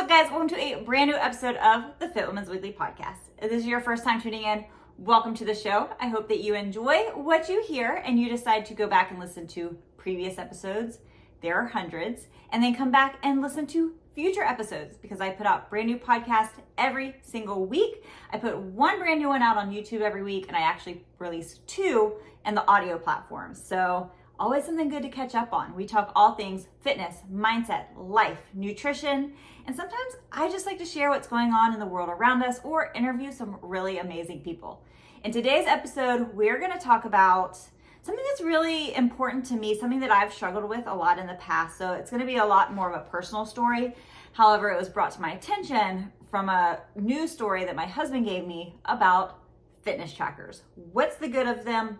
up, guys? Welcome to a brand new episode of the Fit Women's Weekly Podcast. If this is your first time tuning in, welcome to the show. I hope that you enjoy what you hear and you decide to go back and listen to previous episodes. There are hundreds. And then come back and listen to future episodes because I put out brand new podcasts every single week. I put one brand new one out on YouTube every week, and I actually release two in the audio platforms. So always something good to catch up on. We talk all things fitness, mindset, life, nutrition, and sometimes I just like to share what's going on in the world around us or interview some really amazing people. In today's episode, we're going to talk about something that's really important to me, something that I've struggled with a lot in the past. So it's going to be a lot more of a personal story. However, it was brought to my attention from a news story that my husband gave me about fitness trackers. What's the good of them?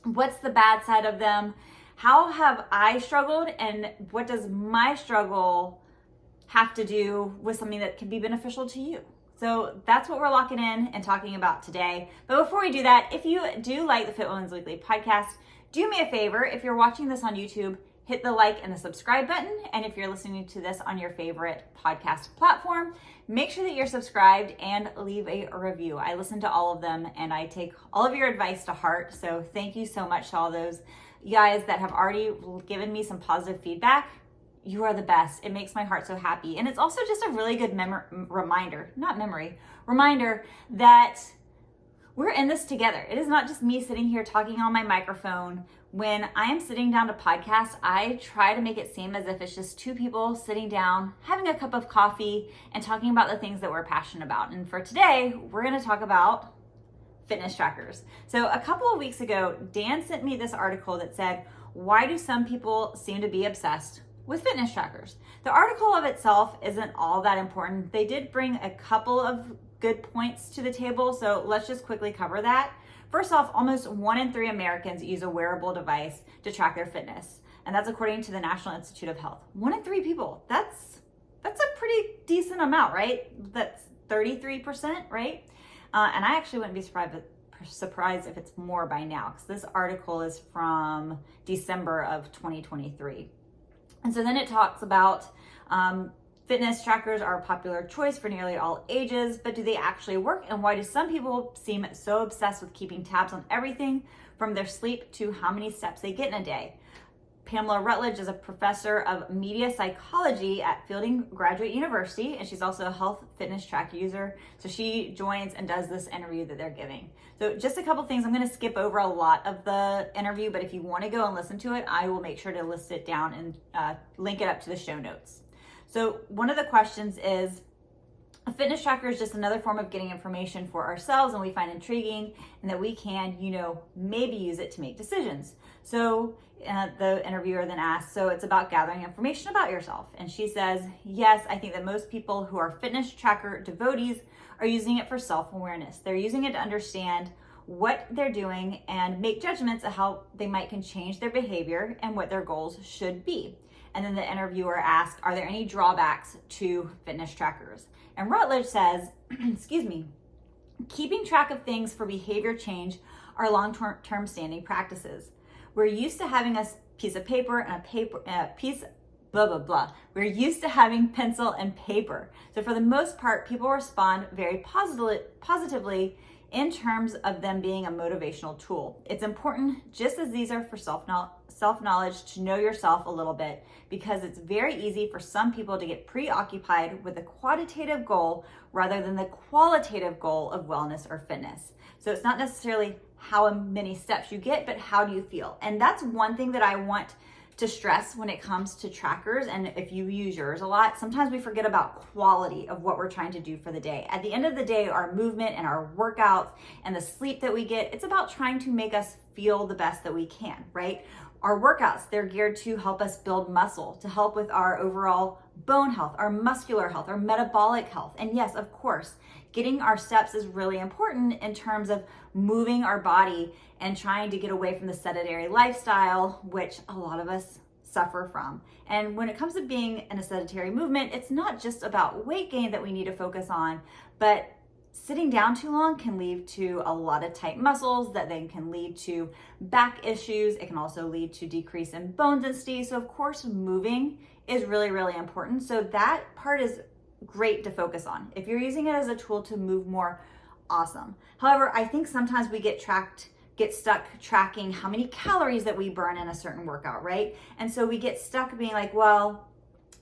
What's the bad side of them? How have I struggled, and what does my struggle have to do with something that can be beneficial to you? So that's what we're locking in and talking about today. But before we do that, if you do like the Fit Women's Weekly Podcast, do me a favor. If you're watching this on YouTube, hit the like and the subscribe button. And if you're listening to this on your favorite podcast platform, make sure that you're subscribed and leave a review. I listen to all of them and I take all of your advice to heart. So thank you so much to all those guys that have already given me some positive feedback. You are the best. It makes my heart so happy. And it's also just a really good reminder that we're in this together. It is not just me sitting here talking on my microphone. When I am sitting down to podcast, I try to make it seem as if it's just two people sitting down, having a cup of coffee, and talking about the things that we're passionate about. And for today, we're going to talk about fitness trackers. So a couple of weeks ago, Dan sent me this article that said, why do some people seem to be obsessed with fitness trackers? The article of itself isn't all that important. They did bring a couple of good points to the table, so let's just quickly cover that. First off, almost 1 in 3 Americans use a wearable device to track their fitness, and that's according to the National Institute of Health. 1 in 3 people. That's a pretty decent amount, right? That's 33%, right? And I actually wouldn't be surprised if it's more by now, because this article is from December of 2023. And so then it talks about fitness trackers are a popular choice for nearly all ages, but do they actually work? And why do some people seem so obsessed with keeping tabs on everything from their sleep to how many steps they get in a day? Pamela Rutledge is a professor of media psychology at Fielding Graduate University, and she's also a health fitness track user. So she joins and does this interview that they're giving. So just a couple things. I'm going to skip over a lot of the interview, but if you want to go and listen to it, I will make sure to list it down and link it up to the show notes. So one of the questions is, a fitness tracker is just another form of getting information for ourselves, and we find intriguing, and that we can, maybe use it to make decisions. So the interviewer then asks, so it's about gathering information about yourself. And she says, yes, I think that most people who are fitness tracker devotees are using it for self-awareness. They're using it to understand what they're doing and make judgments of how they can change their behavior and what their goals should be. And then the interviewer asked, are there any drawbacks to fitness trackers? And Rutledge says, keeping track of things for behavior change are long-term standing practices. We're used to having a piece of paper and We're used to having pencil and paper. So for the most part, people respond very positively in terms of them being a motivational tool. It's important, just as these are for self-knowledge, to know yourself a little bit, because it's very easy for some people to get preoccupied with the quantitative goal rather than the qualitative goal of wellness or fitness. So it's not necessarily how many steps you get, but how do you feel? And that's one thing that I want to stress when it comes to trackers. And if you use yours a lot, sometimes we forget about quality of what we're trying to do for the day. At the end of the day, our movement and our workouts and the sleep that we get, it's about trying to make us feel the best that we can, right? Our workouts, they're geared to help us build muscle, to help with our overall bone health, our muscular health, our metabolic health. And yes, of course, getting our steps is really important in terms of moving our body and trying to get away from the sedentary lifestyle, which a lot of us suffer from. And when it comes to being in a sedentary movement, it's not just about weight gain that we need to focus on, but sitting down too long can lead to a lot of tight muscles that then can lead to back issues. It can also lead to decrease in bone density. So of course, moving is really, really important. So that part is great to focus on. If you're using it as a tool to move more, awesome. However, I think sometimes we get stuck tracking how many calories that we burn in a certain workout, right? And so we get stuck being like, well,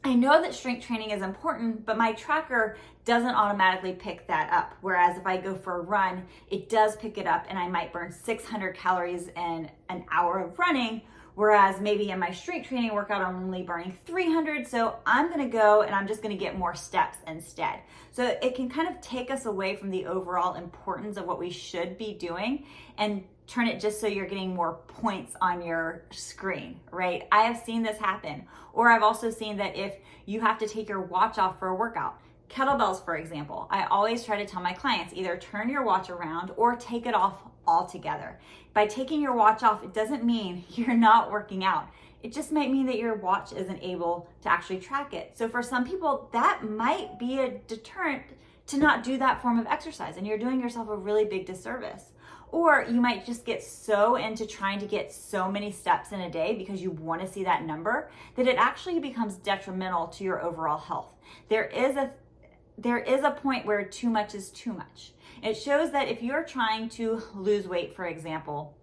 I know that strength training is important, but my tracker doesn't automatically pick that up. Whereas if I go for a run, it does pick it up and I might burn 600 calories in an hour of running. Whereas maybe in my strength training workout, I'm only burning 300. So I'm gonna go and I'm just gonna get more steps instead. So it can kind of take us away from the overall importance of what we should be doing and turn it just so you're getting more points on your screen, right? I have seen this happen. Or I've also seen that if you have to take your watch off for a workout, kettlebells, for example, I always try to tell my clients, either turn your watch around or take it off altogether. By taking your watch off, it doesn't mean you're not working out. It just might mean that your watch isn't able to actually track it. So for some people, that might be a deterrent to not do that form of exercise, and you're doing yourself a really big disservice. Or you might just get so into trying to get so many steps in a day because you want to see that number that it actually becomes detrimental to your overall health. There is a point where too much is too much. It shows that if you're trying to lose weight, for example,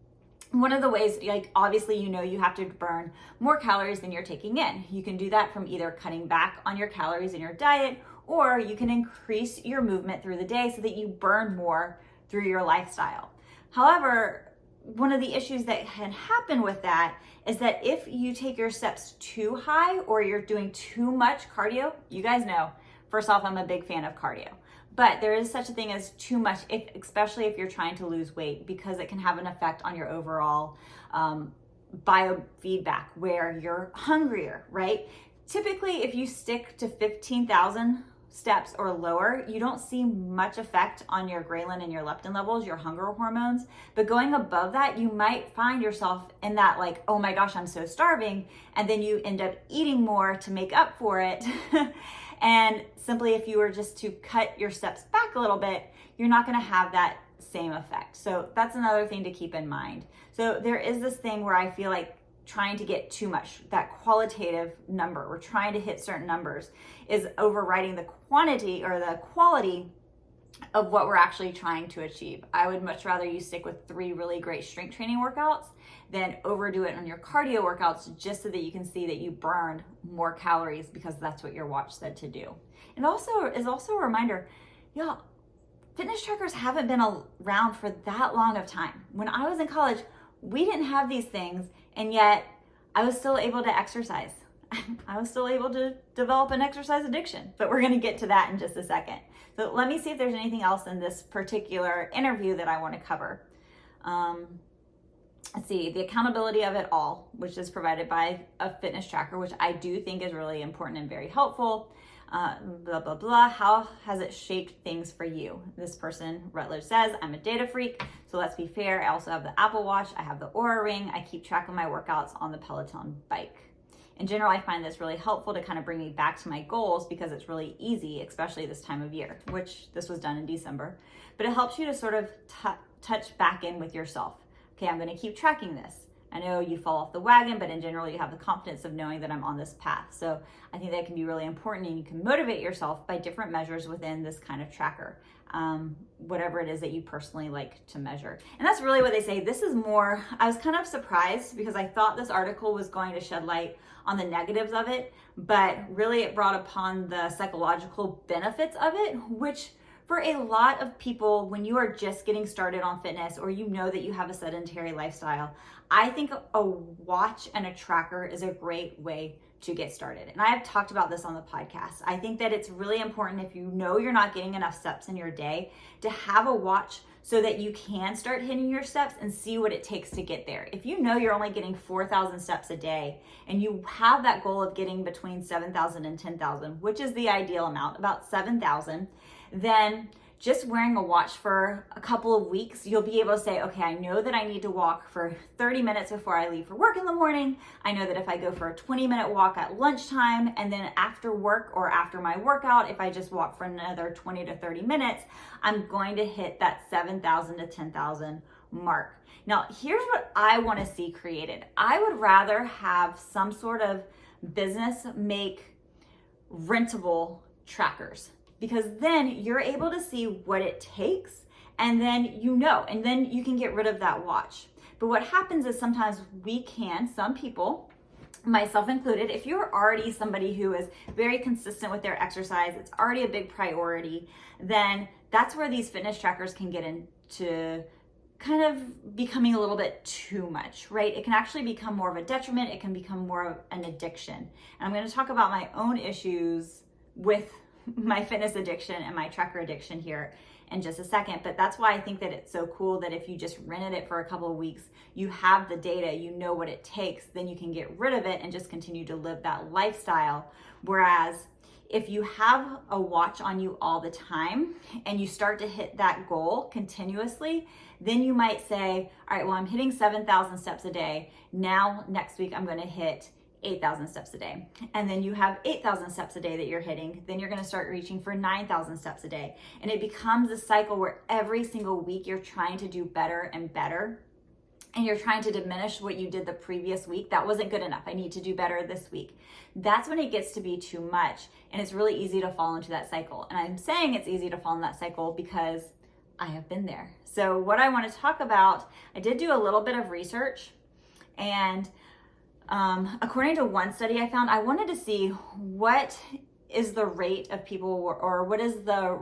one of the ways, like obviously you have to burn more calories than you're taking in. You can do that from either cutting back on your calories in your diet, or you can increase your movement through the day so that you burn more through your lifestyle. However, one of the issues that can happen with that is that if you take your steps too high or you're doing too much cardio, you guys know, first off, I'm a big fan of cardio, but there is such a thing as too much, especially if you're trying to lose weight, because it can have an effect on your overall biofeedback where you're hungrier, right? Typically, if you stick to 15,000 steps or lower, you don't see much effect on your ghrelin and your leptin levels, your hunger hormones. But going above that, you might find yourself in that like, oh my gosh, I'm so starving. And then you end up eating more to make up for it. And simply if you were just to cut your steps back a little bit, you're not gonna have that same effect. So that's another thing to keep in mind. So there is this thing where I feel like trying to get too much, that qualitative number, we're trying to hit certain numbers, is overriding the quantity or the quality of what we're actually trying to achieve. I would much rather you stick with 3 really great strength training workouts than overdo it on your cardio workouts just so that you can see that you burned more calories because that's what your watch said to do. And also is also a reminder, y'all, fitness trackers haven't been around for that long of time. When I was in college, we didn't have these things, and yet I was still able to exercise. I was still able to develop an exercise addiction, but we're going to get to that in just a second. So let me see if there's anything else in this particular interview that I want to cover. Let's see, the accountability of it all, which is provided by a fitness tracker, which I do think is really important and very helpful. Blah, blah, blah. How has it shaped things for you? This person, Rutledge, says, I'm a data freak, so let's be fair. I also have the Apple Watch. I have the Oura Ring. I keep track of my workouts on the Peloton bike. In general, I find this really helpful to kind of bring me back to my goals because it's really easy, especially this time of year, which this was done in December. But it helps you to sort of touch back in with yourself. Okay, I'm going to keep tracking this. I know you fall off the wagon, but in general, you have the confidence of knowing that I'm on this path. So I think that can be really important, and you can motivate yourself by different measures within this kind of tracker, whatever it is that you personally like to measure. And that's really what they say. This is more, I was kind of surprised because I thought this article was going to shed light on the negatives of it, but really it brought upon the psychological benefits of it, which for a lot of people, when you are just getting started on fitness or you know that you have a sedentary lifestyle, I think a watch and a tracker is a great way to get started. And I have talked about this on the podcast. I think that it's really important, if you know you're not getting enough steps in your day, to have a watch so that you can start hitting your steps and see what it takes to get there. If you know you're only getting 4,000 steps a day and you have that goal of getting between 7,000 and 10,000, which is the ideal amount, about 7,000, then just wearing a watch for a couple of weeks, you'll be able to say, okay, I know that I need to walk for 30 minutes before I leave for work in the morning. I know that if I go for a 20-minute walk at lunchtime, and then after work or after my workout, if I just walk for another 20 to 30 minutes, I'm going to hit that 7,000 to 10,000 mark. Now, here's what I want to see created. I would rather have some sort of business make rentable trackers, because then you're able to see what it takes, and then and then you can get rid of that watch. But what happens is sometimes some people, myself included, if you're already somebody who is very consistent with their exercise, it's already a big priority, then that's where these fitness trackers can get into kind of becoming a little bit too much, right? It can actually become more of a detriment. It can become more of an addiction. And I'm going to talk about my own issues with my fitness addiction and my tracker addiction here in just a second. But that's why I think that it's so cool that if you just rented it for a couple of weeks, you have the data, you know what it takes, then you can get rid of it and just continue to live that lifestyle. Whereas if you have a watch on you all the time and you start to hit that goal continuously, then you might say, all right, well, I'm hitting 7,000 steps a day. Now, next week, I'm going to hit 8,000 steps a day. And then you have 8,000 steps a day that you're hitting. Then you're going to start reaching for 9,000 steps a day. And it becomes a cycle where every single week you're trying to do better and better. And you're trying to diminish what you did the previous week. That wasn't good enough. I need to do better this week. That's when it gets to be too much. And it's really easy to fall into that cycle. And I'm saying it's easy to fall in that cycle because I have been there. So what I want to talk about, I did do a little bit of research, and according to one study I found, I wanted to see what is the rate of people, or what is the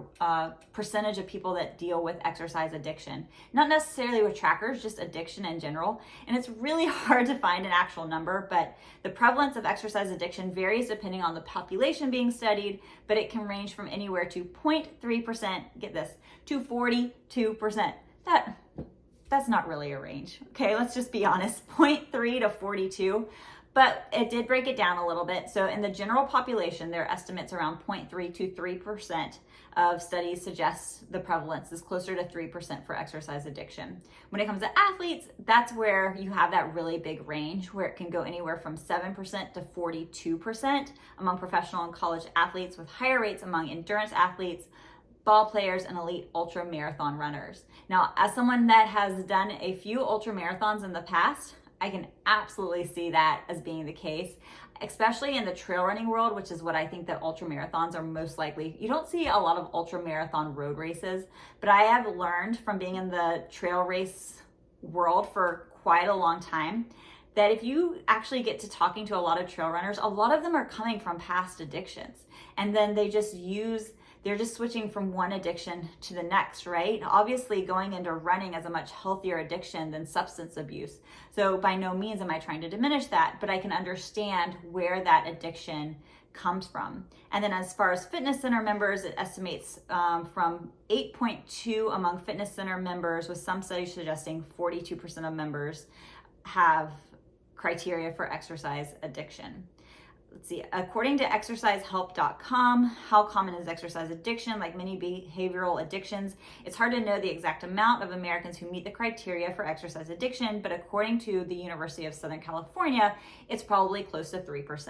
percentage of people that deal with exercise addiction. Not necessarily with trackers, just addiction in general. And it's really hard to find an actual number, but the prevalence of exercise addiction varies depending on the population being studied, but it can range from anywhere to 0.3%, get this, to 42%. That's not really a range. Okay, let's just be honest, 0.3 to 42. But it did break it down a little bit. So in the general population, there are estimates around 0.3 to 3% of studies suggest the prevalence is closer to 3% for exercise addiction. When it comes to athletes, that's where you have that really big range where it can go anywhere from 7% to 42% among professional and college athletes, with higher rates among endurance athletes, ball players, and elite ultra marathon runners. Now, as someone that has done a few ultra marathons in the past, I can absolutely see that as being the case, especially in the trail running world, which is what I think that ultra marathons are most likely. You don't see a lot of ultra marathon road races, but I have learned from being in the trail race world for quite a long time that if you actually get to talking to a lot of trail runners, a lot of them are coming from past addictions. And then they're just switching from one addiction to the next, right? Obviously, going into running is a much healthier addiction than substance abuse. So by no means am I trying to diminish that, but I can understand where that addiction comes from. And then as far as fitness center members, it estimates from 8.2 among fitness center members, with some studies suggesting 42% of members have criteria for exercise addiction. Let's see, according to exercisehelp.com, how common is exercise addiction? Like many behavioral addictions, it's hard to know the exact amount of Americans who meet the criteria for exercise addiction, but according to the University of Southern California, it's probably close to 3%.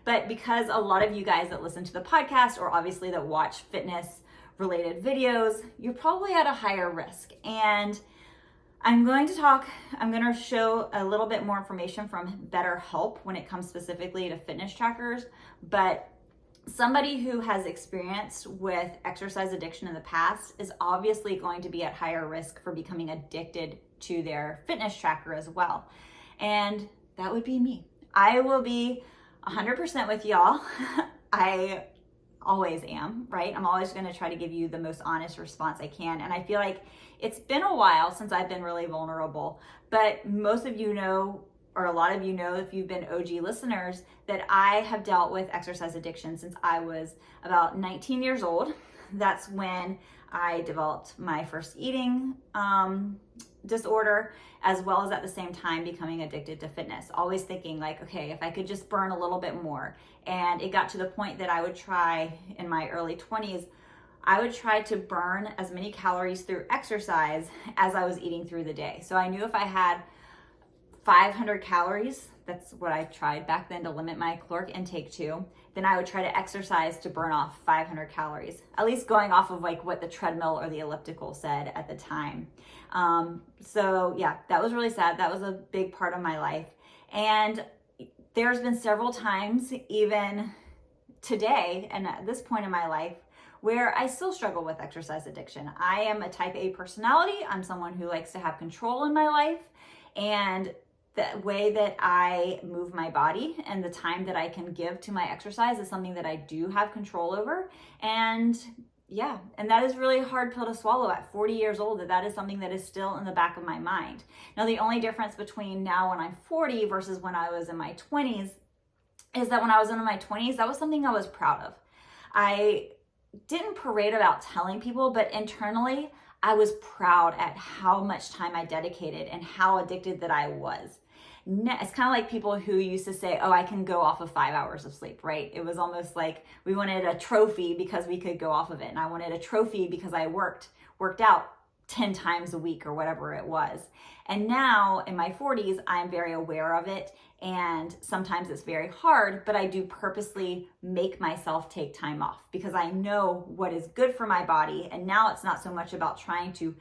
But because a lot of you guys that listen to the podcast, or obviously that watch fitness related videos, you're probably at a higher risk. And I'm going to show a little bit more information from BetterHelp when it comes specifically to fitness trackers, but somebody who has experienced with exercise addiction in the past is obviously going to be at higher risk for becoming addicted to their fitness tracker as well. And that would be me. I will be 100% with y'all. I always am, right? I'm always going to try to give you the most honest response I can. And I feel like it's been a while since I've been really vulnerable, but most of you know, or a lot of you know, if you've been OG listeners, that I have dealt with exercise addiction since I was about 19 years old. That's when I developed my first eating disorder, as well as at the same time becoming addicted to fitness. Always thinking like, okay, if I could just burn a little bit more. And it got to the point that I would try in my early 20s, I would try to burn as many calories through exercise as I was eating through the day. So I knew if I had 500 calories, that's what I tried back then to limit my caloric intake to, then I would try to exercise to burn off 500 calories, at least going off of like what the treadmill or the elliptical said at the time. So yeah, that was really sad. That was a big part of my life. And there's been several times, even today and at this point in my life where I still struggle with exercise addiction. I am a type A personality. I'm someone who likes to have control in my life, and the way that I move my body and the time that I can give to my exercise is something that I do have control over. And yeah, and that is really a hard pill to swallow at 40 years old, that is something that is still in the back of my mind. Now, the only difference between now when I'm 40 versus when I was in my 20s is that when I was in my 20s, that was something I was proud of. I didn't parade about telling people, but internally, I was proud at how much time I dedicated and how addicted that I was. It's kind of like people who used to say, oh, I can go off of 5 hours of sleep, right? It was almost like we wanted a trophy because we could go off of it. And I wanted a trophy because I worked out 10 times a week or whatever it was. And now in my 40s, I'm very aware of it. And sometimes it's very hard, but I do purposely make myself take time off because I know what is good for my body. And now it's not so much about trying to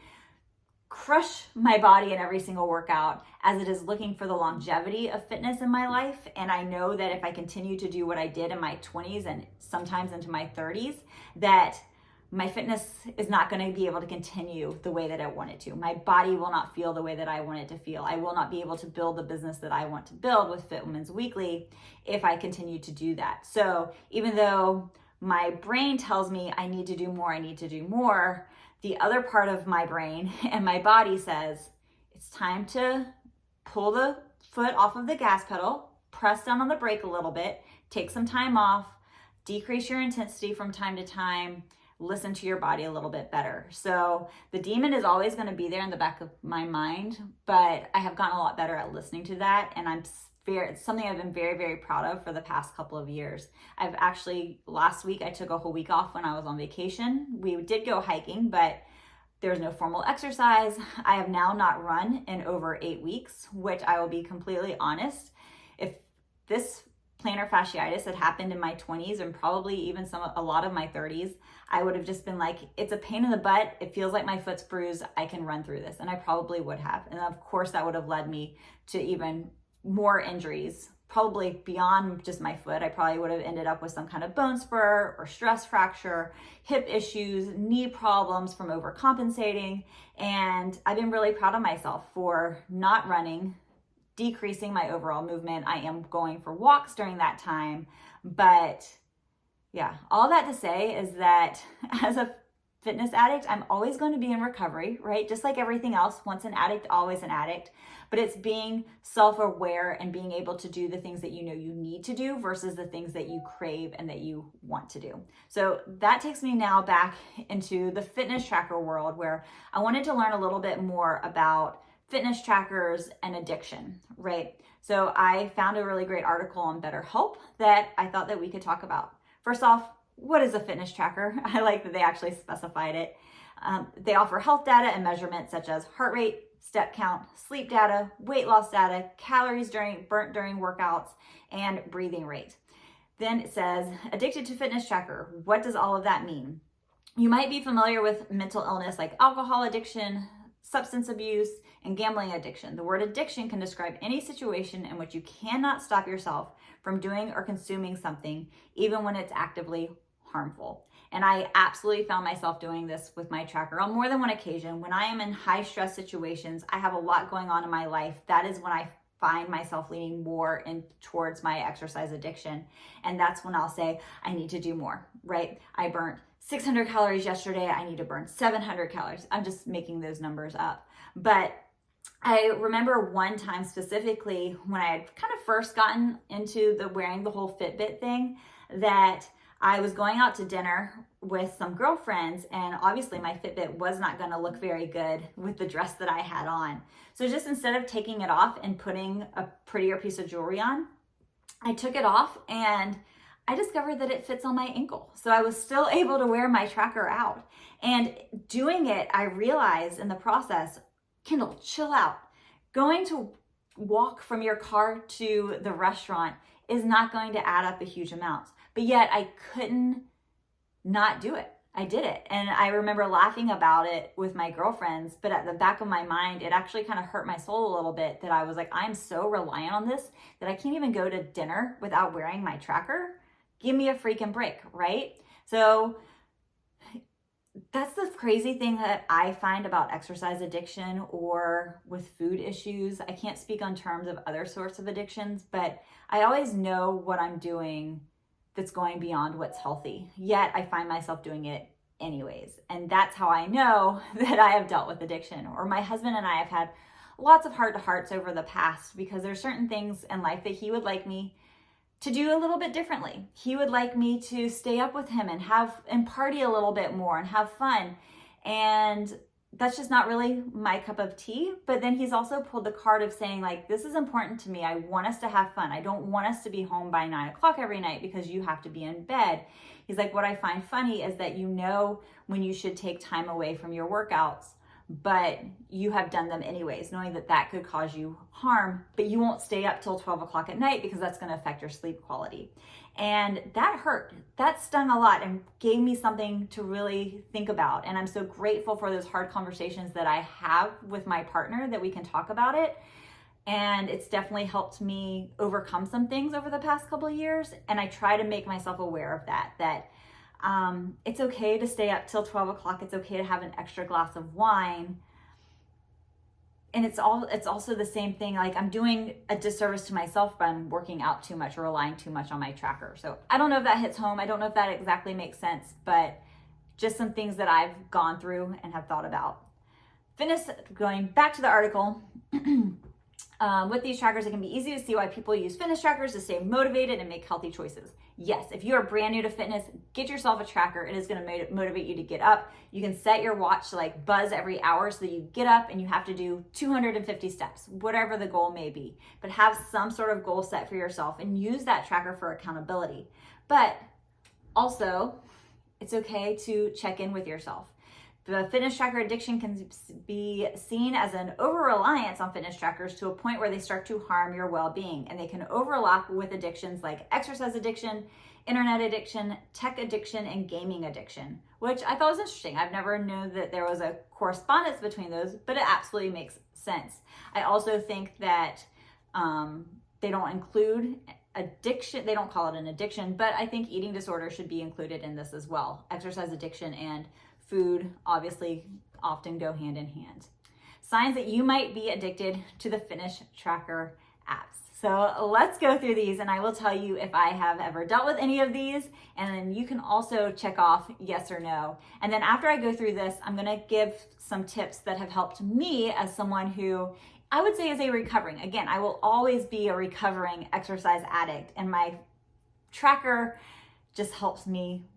crush my body in every single workout as it is looking for the longevity of fitness in my life. And I know that if I continue to do what I did in my 20s and sometimes into my 30s, that my fitness is not going to be able to continue the way that I want it to. My body will not feel the way that I want it to feel. I will not be able to build the business that I want to build with Fit Women's Weekly if I continue to do that. So even though my brain tells me I need to do more, the other part of my brain and my body says, it's time to pull the foot off of the gas pedal, press down on the brake a little bit, take some time off, decrease your intensity from time to time, listen to your body a little bit better. So the demon is always going to be there in the back of my mind, but I have gotten a lot better at listening to that. And it's something I've been very, very proud of for the past couple of years. Last week, I took a whole week off when I was on vacation. We did go hiking, but there was no formal exercise. I have now not run in over 8 weeks, which I will be completely honest. If this plantar fasciitis had happened in my 20s and probably even a lot of my 30s, I would have just been like, it's a pain in the butt. It feels like my foot's bruised. I can run through this. And I probably would have. And of course, that would have led me to even more injuries, probably beyond just my foot. I probably would have ended up with some kind of bone spur or stress fracture, hip issues, knee problems from overcompensating. And I've been really proud of myself for not running, decreasing my overall movement. I am going for walks during that time. But yeah, all that to say is that as a fitness addict, I'm always going to be in recovery, right? Just like everything else, once an addict, always an addict. But it's being self-aware and being able to do the things that you know you need to do versus the things that you crave and that you want to do. So that takes me now back into the fitness tracker world, where I wanted to learn a little bit more about fitness trackers and addiction, right? So I found a really great article on BetterHelp that I thought that we could talk about. First off, what is a fitness tracker? I like that they actually specified it. They offer health data and measurements such as heart rate, step count, sleep data, weight loss data, calories burnt during workouts, and breathing rate. Then it says, addicted to fitness tracker. What does all of that mean? You might be familiar with mental illness like alcohol addiction, substance abuse, and gambling addiction. The word addiction can describe any situation in which you cannot stop yourself from doing or consuming something, even when it's actively harmful. And I absolutely found myself doing this with my tracker on more than one occasion. When I am in high stress situations, I have a lot going on in my life. That is when I find myself leaning more in towards my exercise addiction. And that's when I'll say, I need to do more, right? I burnt 600 calories yesterday. I need to burn 700 calories. I'm just making those numbers up. But I remember one time specifically when I had kind of first gotten into wearing the whole Fitbit thing, that I was going out to dinner with some girlfriends, and obviously my Fitbit was not going to look very good with the dress that I had on. So just instead of taking it off and putting a prettier piece of jewelry on, I took it off and I discovered that it fits on my ankle. So I was still able to wear my tracker out. And doing it, I realized in the process, Kindal, chill out. Going to walk from your car to the restaurant is not going to add up a huge amount. But yet I couldn't not do it. I did it. And I remember laughing about it with my girlfriends, but at the back of my mind, it actually kind of hurt my soul a little bit that I was like, I'm so reliant on this that I can't even go to dinner without wearing my tracker. Give me a freaking break, right? So that's the crazy thing that I find about exercise addiction or with food issues. I can't speak on terms of other sorts of addictions, but I always know what I'm doing that's going beyond what's healthy. Yet I find myself doing it anyways. And that's how I know that I have dealt with addiction. Or my husband and I have had lots of heart-to-hearts over the past because there's certain things in life that he would like me to do a little bit differently. He would like me to stay up with him and party a little bit more and have fun. And that's just not really my cup of tea. But then he's also pulled the card of saying, like, this is important to me. I want us to have fun. I don't want us to be home by 9 o'clock every night because you have to be in bed. He's like, what I find funny is that you know when you should take time away from your workouts, but you have done them anyways, knowing that that could cause you harm, but you won't stay up till 12 o'clock at night because that's going to affect your sleep quality. And that hurt. That stung a lot and gave me something to really think about. And I'm so grateful for those hard conversations that I have with my partner that we can talk about it. And it's definitely helped me overcome some things over the past couple of years. And I try to make myself aware of that it's okay to stay up till 12 o'clock. It's okay to have an extra glass of wine. And it's also the same thing. Like, I'm doing a disservice to myself by working out too much or relying too much on my tracker. So I don't know if that hits home. I don't know if that exactly makes sense, but just some things that I've gone through and have thought about. Going back to the article, with these trackers, it can be easy to see why people use fitness trackers to stay motivated and make healthy choices. Yes, if you are brand new to fitness, get yourself a tracker. It is going to motivate you to get up. You can set your watch to like buzz every hour so that you get up and you have to do 250 steps, whatever the goal may be. But have some sort of goal set for yourself and use that tracker for accountability. But also, it's okay to check in with yourself. The fitness tracker addiction can be seen as an over-reliance on fitness trackers to a point where they start to harm your well-being, and they can overlap with addictions like exercise addiction, internet addiction, tech addiction, and gaming addiction, which I thought was interesting. I've never known that there was a correspondence between those, but it absolutely makes sense. I also think that they don't include addiction. They don't call it an addiction, but I think eating disorder should be included in this as well. Exercise addiction and food obviously often go hand in hand. Signs that you might be addicted to the fitness tracker apps. So let's go through these and I will tell you if I have ever dealt with any of these, and then you can also check off yes or no. And then after I go through this, I'm gonna give some tips that have helped me as someone who I would say is a recovering. Again, I will always be a recovering exercise addict, and my tracker just helps me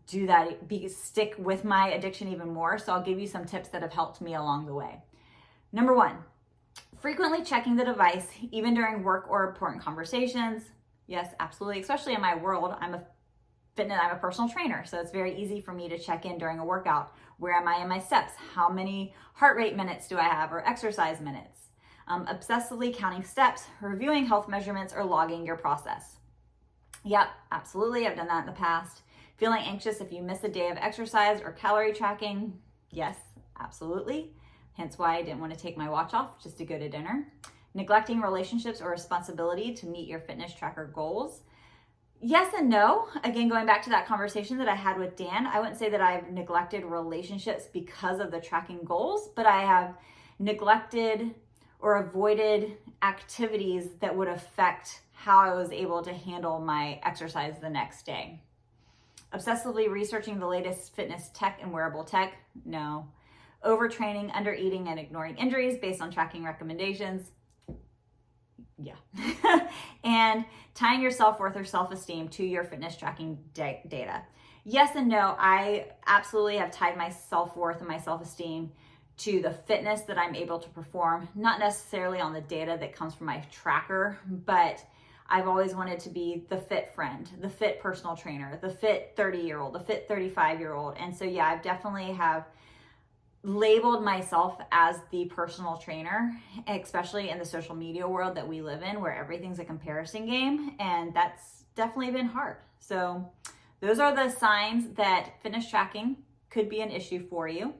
do that, stick with my addiction even more. So I'll give you some tips that have helped me along the way. Number 1, frequently checking the device, even during work or important conversations. Yes, absolutely. Especially in my world, I'm a personal trainer. So it's very easy for me to check in during a workout. Where am I in my steps? How many heart rate minutes do I have, or exercise minutes? Obsessively counting steps, reviewing health measurements, or logging your process. Yep, absolutely. I've done that in the past. Feeling anxious if you miss a day of exercise or calorie tracking? Yes, absolutely. Hence why I didn't want to take my watch off just to go to dinner. Neglecting relationships or responsibility to meet your fitness tracker goals? Yes and no. Again, going back to that conversation that I had with Dan, I wouldn't say that I've neglected relationships because of the tracking goals, but I have neglected or avoided activities that would affect how I was able to handle my exercise the next day. Obsessively researching the latest fitness tech and wearable tech? No. Overtraining, undereating, and ignoring injuries based on tracking recommendations? Yeah. And tying your self-worth or self-esteem to your fitness tracking data? Yes and no. I absolutely have tied my self-worth and my self-esteem to the fitness that I'm able to perform, not necessarily on the data that comes from my tracker, but I've always wanted to be the fit friend, the fit personal trainer, the fit 30-year-old, the fit 35-year-old. And so, yeah, I've definitely have labeled myself as the personal trainer, especially in the social media world that we live in, where everything's a comparison game. And that's definitely been hard. So those are the signs that fitness tracking could be an issue for you.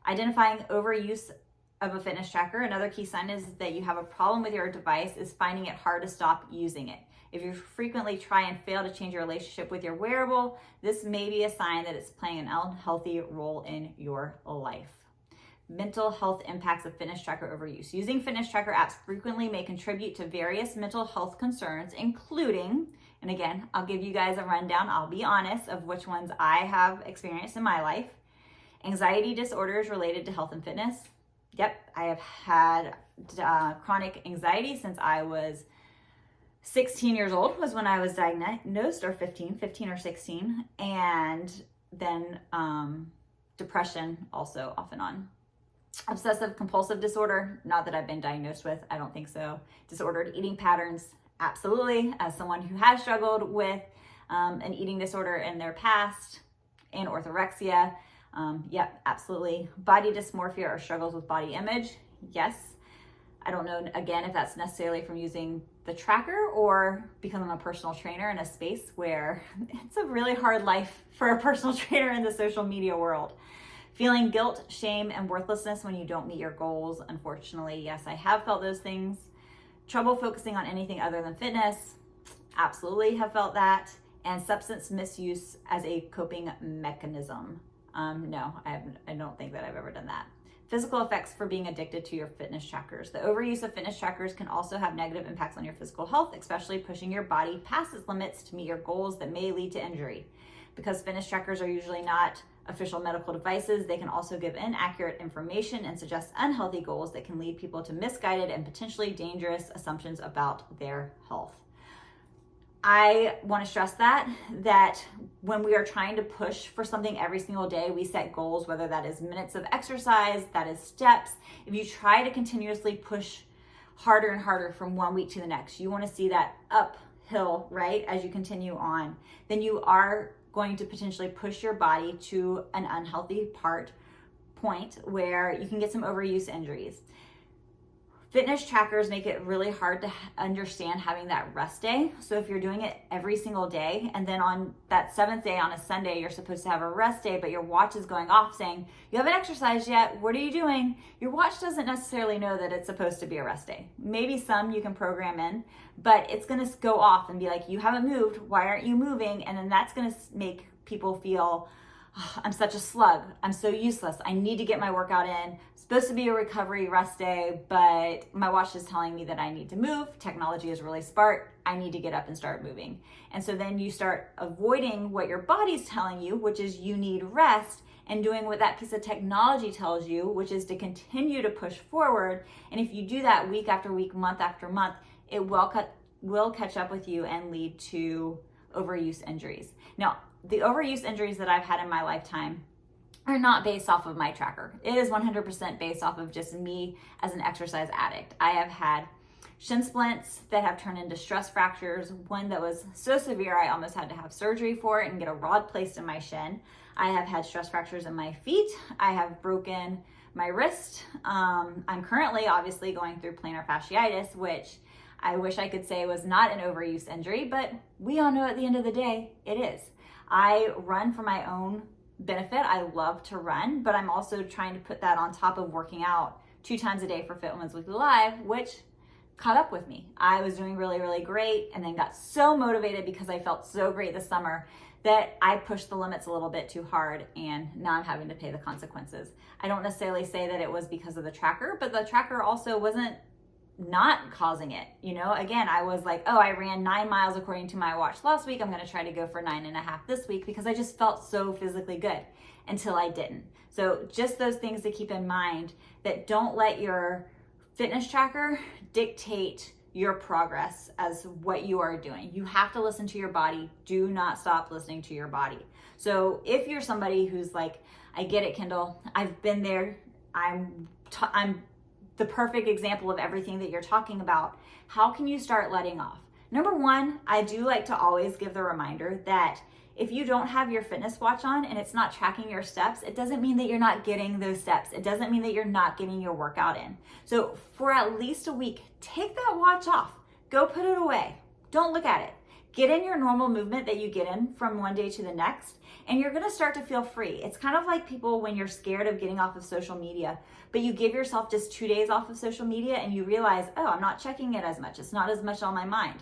Identifying overuse of a fitness tracker. Another key sign is that you have a problem with your device is finding it hard to stop using it. If you frequently try and fail to change your relationship with your wearable, this may be a sign that it's playing an unhealthy role in your life. Mental health impacts of fitness tracker overuse. Using fitness tracker apps frequently may contribute to various mental health concerns, including, and again, I'll give you guys a rundown, I'll be honest, of which ones I have experienced in my life. Anxiety disorders related to health and fitness. Yep, I have had chronic anxiety since I was 16 years old was when I was diagnosed, or 15 or 16. And then depression also off and on. Obsessive compulsive disorder, not that I've been diagnosed with, I don't think so. Disordered eating patterns, absolutely. As someone who has struggled with an eating disorder in their past, and orthorexia, yep, absolutely. Body dysmorphia or struggles with body image, yes. I don't know, again, if that's necessarily from using the tracker or becoming a personal trainer in a space where it's a really hard life for a personal trainer in the social media world. Feeling guilt, shame, and worthlessness when you don't meet your goals. Unfortunately, yes, I have felt those things. Trouble focusing on anything other than fitness. Absolutely have felt that. And substance misuse as a coping mechanism. No, I don't think that I've ever done that. Physical effects for being addicted to your fitness trackers. The overuse of fitness trackers can also have negative impacts on your physical health, especially pushing your body past its limits to meet your goals that may lead to injury. Because fitness trackers are usually not official medical devices, they can also give inaccurate information and suggest unhealthy goals that can lead people to misguided and potentially dangerous assumptions about their health. I want to stress that when we are trying to push for something every single day, we set goals, whether that is minutes of exercise, that is steps. If you try to continuously push harder and harder from one week to the next, you want to see that uphill, right, as you continue on, then you are going to potentially push your body to an unhealthy point where you can get some overuse injuries. Fitness trackers make it really hard to understand having that rest day. So if you're doing it every single day, and then on that 7th day on a Sunday, you're supposed to have a rest day, but your watch is going off saying, you haven't exercised yet, what are you doing? Your watch doesn't necessarily know that it's supposed to be a rest day. Maybe some you can program in, but it's gonna go off and be like, you haven't moved, why aren't you moving? And then that's gonna make people feel, oh, I'm such a slug, I'm so useless, I need to get my workout in. Supposed to be a recovery rest day, but my watch is telling me that I need to move. Technology is really smart. I need to get up and start moving. And so then you start avoiding what your body's telling you, which is you need rest, and doing what that piece of technology tells you, which is to continue to push forward. And if you do that week after week, month after month, it will catch up with you and lead to overuse injuries. Now, the overuse injuries that I've had in my lifetime are not based off of my tracker. It is 100% based off of just me as an exercise addict. I have had shin splints that have turned into stress fractures. One that was so severe I almost had to have surgery for it and get a rod placed in my shin. I have had stress fractures in my feet. I have broken my wrist. I'm currently obviously going through plantar fasciitis, which I wish I could say was not an overuse injury, but we all know at the end of the day, it is. I run for my own benefit. I love to run, but I'm also trying to put that on top of working out 2 times a day for Fit Women's Weekly Live, which caught up with me. I was doing really, really great and then got so motivated because I felt so great this summer that I pushed the limits a little bit too hard, and now I'm having to pay the consequences. I don't necessarily say that it was because of the tracker, but the tracker also wasn't not causing it. You know, again, I was like, oh, I ran 9 miles according to my watch last week. I'm going to try to go for 9.5 this week because I just felt so physically good until I didn't. So just those things to keep in mind, that don't let your fitness tracker dictate your progress as what you are doing. You have to listen to your body. Do not stop listening to your body. So if you're somebody who's like, I get it, Kindal, I've been there, I'm the perfect example of everything that you're talking about. How can you start letting off? Number one, I do like to always give the reminder that if you don't have your fitness watch on and it's not tracking your steps, it doesn't mean that you're not getting those steps. It doesn't mean that you're not getting your workout in. So for at least a week, take that watch off. Go put it away. Don't look at it. Get in your normal movement that you get in from one day to the next, and you're gonna start to feel free. It's kind of like people when you're scared of getting off of social media, but you give yourself just 2 days off of social media and you realize, oh, I'm not checking it as much. It's not as much on my mind.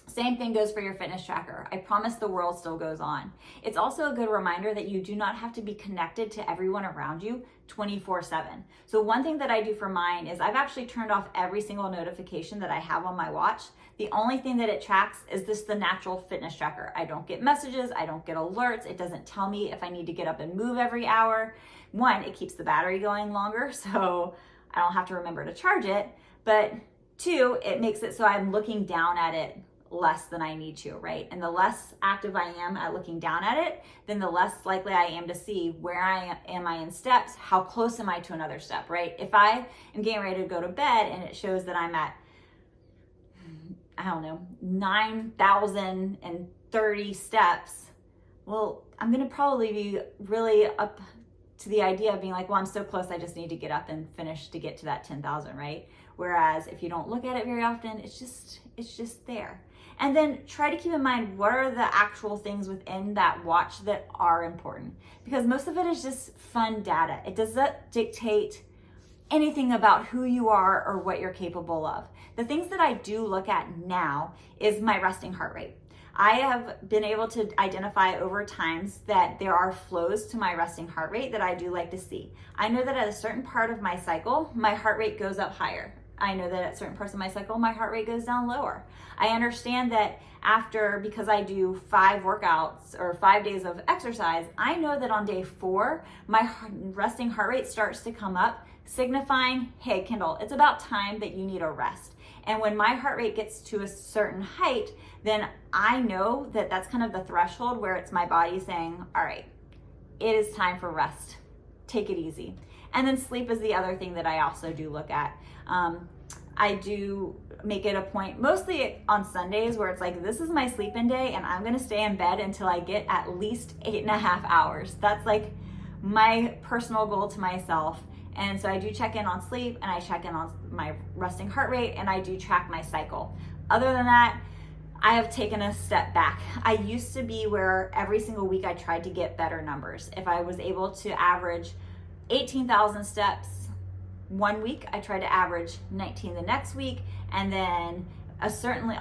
Same thing goes for your fitness tracker. I promise the world still goes on. It's also a good reminder that you do not have to be connected to everyone around you 24/7. So one thing that I do for mine is I've actually turned off every single notification that I have on my watch. The only thing that it tracks is the natural fitness tracker. I don't get messages, I don't get alerts. It doesn't tell me if I need to get up and move every hour. One, it keeps the battery going longer, so I don't have to remember to charge it. But two, it makes it so I'm looking down at it less than I need to, right? And the less active I am at looking down at it, then the less likely I am to see where am I in steps, how close am I to another step, right? If I am getting ready to go to bed and it shows that I'm at, 9,030 steps, well, I'm gonna probably be really up to the idea of being like, well, I'm so close, I just need to get up and finish to get to that 10,000, right? Whereas if you don't look at it very often, it's just there. And then try to keep in mind, what are the actual things within that watch that are important? Because most of it is just fun data. It doesn't dictate anything about who you are or what you're capable of. The things that I do look at now is my resting heart rate. I have been able to identify over times that there are flows to my resting heart rate that I do like to see. I know that at a certain part of my cycle, my heart rate goes up higher. I know that at certain parts of my cycle, my heart rate goes down lower. I understand that because I do 5 workouts or 5 days of exercise, I know that on day 4, my resting heart rate starts to come up, signifying, hey, Kindal, it's about time that you need a rest. And when my heart rate gets to a certain height, then I know that that's kind of the threshold where it's my body saying, all right, it is time for rest. Take it easy. And then sleep is the other thing that I also do look at. I do make it a point, mostly on Sundays, where it's like, this is my sleep-in day and I'm gonna stay in bed until I get at least 8.5 hours. That's like my personal goal to myself. And so I do check in on sleep, and I check in on my resting heart rate, and I do track my cycle. Other than that, I have taken a step back. I used to be where every single week I tried to get better numbers. If I was able to average 18,000 steps one week, I tried to average 19 the next week, and then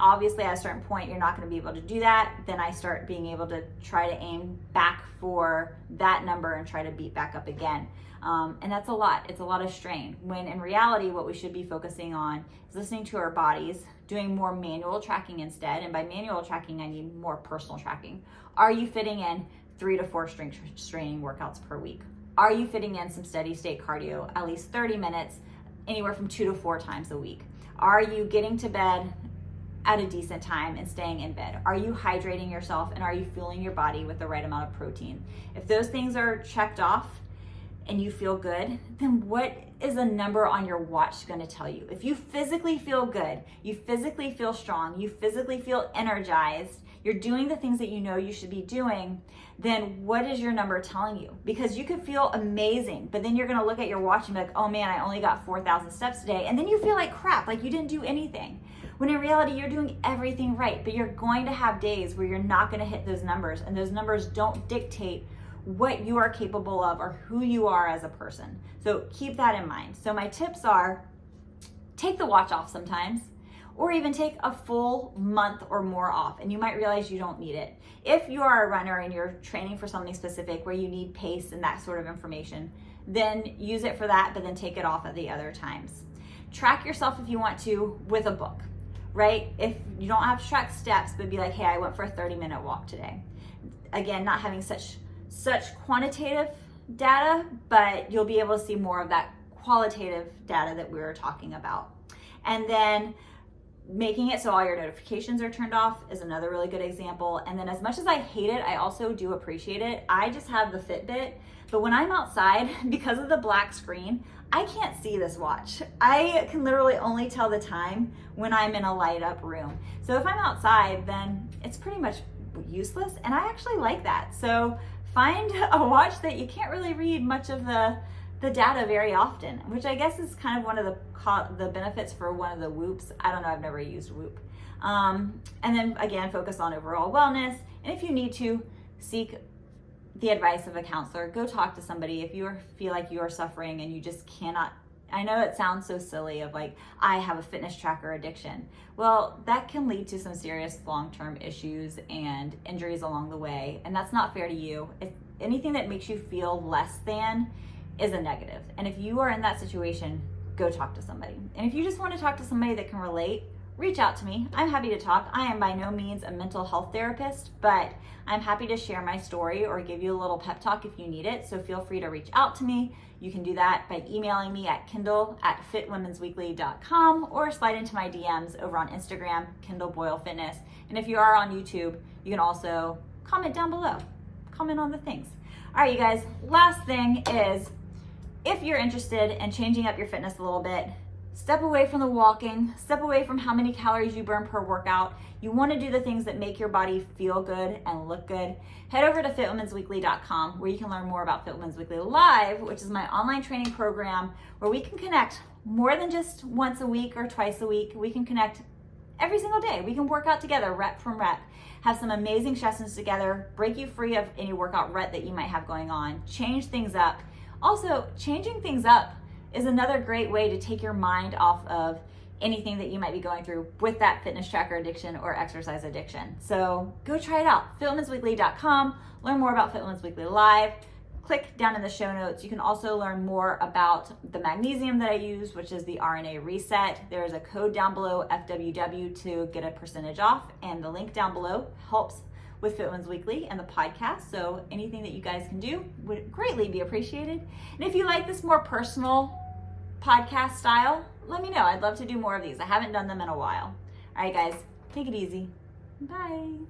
obviously at a certain point you're not going to be able to do that. Then I start being able to try to aim back for that number and try to beat back up again. And that's a lot. It's a lot of strain. When in reality, what we should be focusing on is listening to our bodies, doing more manual tracking instead. And by manual tracking, I mean more personal tracking. Are you fitting in 3 to 4 strength training workouts per week? Are you fitting in some steady state cardio, at least 30 minutes, anywhere from 2 to 4 times a week? Are you getting to bed at a decent time and staying in bed? Are you hydrating yourself, and are you fueling your body with the right amount of protein? If those things are checked off and you feel good, then what is a number on your watch going to tell you? If you physically feel good, you physically feel strong, you physically feel energized, you're doing the things that you know you should be doing, then what is your number telling you? Because you could feel amazing, but then you're going to look at your watch and be like, oh man, I only got 4,000 steps today. And then you feel like crap, like you didn't do anything. When in reality, you're doing everything right, but you're going to have days where you're not going to hit those numbers, and those numbers don't dictate what you are capable of or who you are as a person. So keep that in mind. So my tips are, take the watch off sometimes, or even take a full month or more off, and you might realize you don't need it. If you are a runner and you're training for something specific where you need pace and that sort of information, then use it for that, but then take it off at the other times. Track yourself if you want to with a book, right? If you don't have to track steps, but be like, hey, I went for a 30-minute walk today. Again, not having such quantitative data, but you'll be able to see more of that qualitative data that we were talking about. And then making it so all your notifications are turned off is another really good example. And then as much as I hate it, I also do appreciate it. I just have the FitBit, but when I'm outside, because of the black screen, I can't see this watch. I can literally only tell the time when I'm in a light up room. So if I'm outside, then it's pretty much useless, and I actually like that. So find a watch that you can't really read much of the data very often, which I guess is kind of one of the benefits for one of the Whoops. I don't know, I've never used Whoop. And then again, focus on overall wellness. And if you need to, seek the advice of a counselor. Go talk to somebody if you feel like you are suffering and you just cannot I know it sounds so silly of like, I have a fitness tracker addiction. Well, that can lead to some serious long-term issues and injuries along the way, and that's not fair to you. If anything that makes you feel less than is a negative. And if you are in that situation, go talk to somebody. And if you just want to talk to somebody that can relate, reach out to me. I'm happy to talk. I am by no means a mental health therapist, but I'm happy to share my story or give you a little pep talk if you need it. So feel free to reach out to me. You can do that by emailing me at kindle@fitwomensweekly.com or slide into my DMs over on Instagram, Kindal Boyle Fitness. And if you are on YouTube, you can also comment down below. Comment on the things. All right, you guys, last thing is, if you're interested in changing up your fitness a little bit, step away from the walking, step away from how many calories you burn per workout. You want to do the things that make your body feel good and look good. Head over to fitwomensweekly.com where you can learn more about Fit Women's Weekly Live, which is my online training program where we can connect more than just once a week or twice a week. We can connect every single day. We can work out together, rep from rep, have some amazing sessions together, break you free of any workout rut that you might have going on, change things up. Also, changing things up is another great way to take your mind off of anything that you might be going through with that fitness tracker addiction or exercise addiction. So go try it out. FitWomensWeekly.com. Learn more about Fit Women's Weekly Live. Click down in the show notes. You can also learn more about the magnesium that I use, which is the RNA reset. There is a code down below, FWW, to get a percentage off. And the link down below helps with Fit Women's Weekly and the podcast. So anything that you guys can do would greatly be appreciated. And if you like this more personal podcast style, let me know. I'd love to do more of these. I haven't done them in a while. All right, guys, take it easy. Bye.